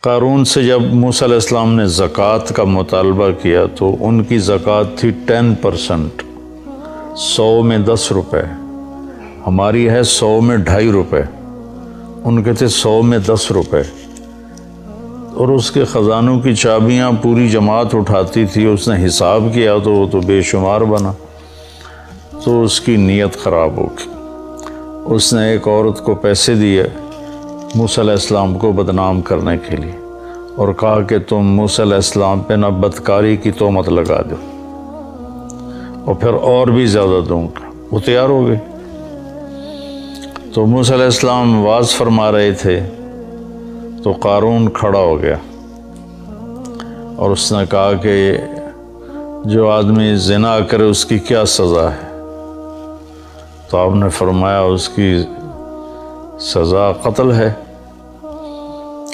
قارون سے جب موسیٰ علیہ السلام نے زکوٰۃ کا مطالبہ کیا تو ان کی زکوٰۃ تھی 10%، 100 میں 10 روپے، ہماری ہے 100 میں 2.5 روپے، ان کے تھے 100 میں 10 روپے، اور اس کے خزانوں کی چابیاں پوری جماعت اٹھاتی تھی۔ اس نے حساب کیا تو وہ تو بے شمار بنا، تو اس کی نیت خراب ہو گئی۔ اس نے ایک عورت کو پیسے دیے موسیٰ علیہ السلام کو بدنام کرنے کے لیے، اور کہا کہ تم موسیٰ علیہ السلام پہ نہ بدکاری کی تہمت لگا دو، اور پھر اور بھی زیادہ دوں گا۔ وہ تیار ہو گئے۔ تو موسیٰ علیہ السلام وعظ فرما رہے تھے تو قارون کھڑا ہو گیا، اور اس نے کہا کہ جو آدمی زنا کرے اس کی کیا سزا ہے؟ تو آپ نے فرمایا اس کی سزا قتل ہے،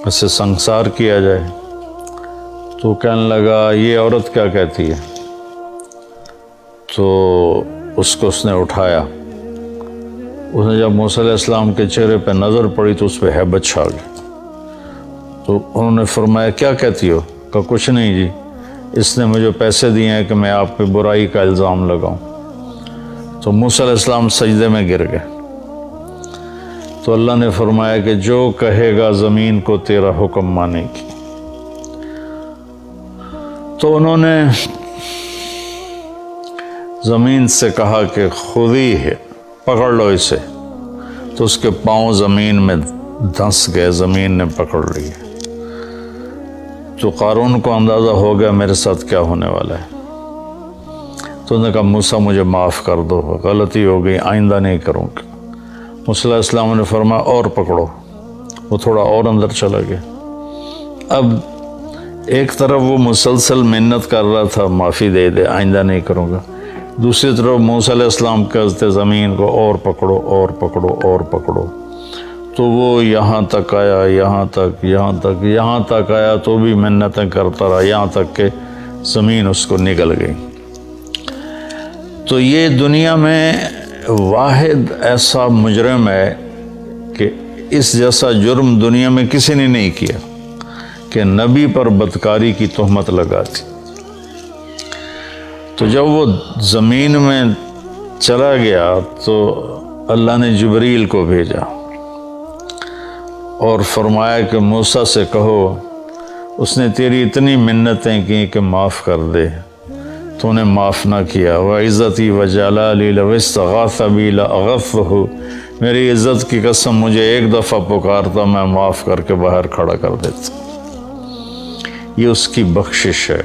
اسے سنسار کیا جائے۔ تو کہنے لگا یہ عورت کیا کہتی ہے؟ تو اس کو اس نے اٹھایا۔ اس نے جب موسیٰ علیہ السلام کے چہرے پہ نظر پڑی تو اس پہ ہیبت چھا گئی۔ تو انہوں نے فرمایا کیا کہتی ہو؟ کہا کچھ نہیں جی، اس نے مجھے پیسے دیے ہیں کہ میں آپ پہ برائی کا الزام لگاؤں۔ تو موسیٰ علیہ السلام سجدے میں گر گئے۔ تو اللہ نے فرمایا کہ جو کہے گا زمین کو تیرا حکم مانے کی۔ تو انہوں نے زمین سے کہا کہ خودی ہے، پکڑ لو اسے۔ تو اس کے پاؤں زمین میں دھنس گئے، زمین نے پکڑ لی۔ تو قارون کو اندازہ ہو گیا میرے ساتھ کیا ہونے والا ہے۔ تو انہوں نے کہا موسیٰ مجھے معاف کر دو، غلطی ہو گئی، آئندہ نہیں کروں گا۔ موسیٰ علیہ السلام نے فرمایا اور پکڑو۔ وہ تھوڑا اور اندر چلا گیا۔ اب ایک طرف وہ مسلسل منت کر رہا تھا معافی دے دے، آئندہ نہیں کروں گا، دوسری طرف موسیٰ علیہ السلام کہتے زمین کو اور پکڑو اور پکڑو اور پکڑو۔ تو وہ یہاں تک آیا، یہاں تک آیا تو بھی منتیں کرتا رہا، یہاں تک کہ زمین اس کو نگل گئی۔ تو یہ دنیا میں واحد ایسا مجرم ہے کہ اس جیسا جرم دنیا میں کسی نے نہیں کیا کہ نبی پر بدکاری کی تہمت لگا دی۔ تو جب وہ زمین میں چلا گیا تو اللہ نے جبریل کو بھیجا اور فرمایا کہ موسیٰ سے کہو اس نے تیری اتنی منتیں کی کہ معاف کر دے، تو نے معاف نہ کیا۔ وَعِزَّتِي وَجَلَالِي لَوِ اسْتَغَاثَ بِي لَأَغَثْتُهُ، میری عزت کی قسم مجھے ایک دفعہ پکارتا میں معاف کر کے باہر کھڑا کر دیتا۔ یہ اس کی بخشش ہے،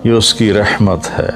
یہ اس کی رحمت ہے۔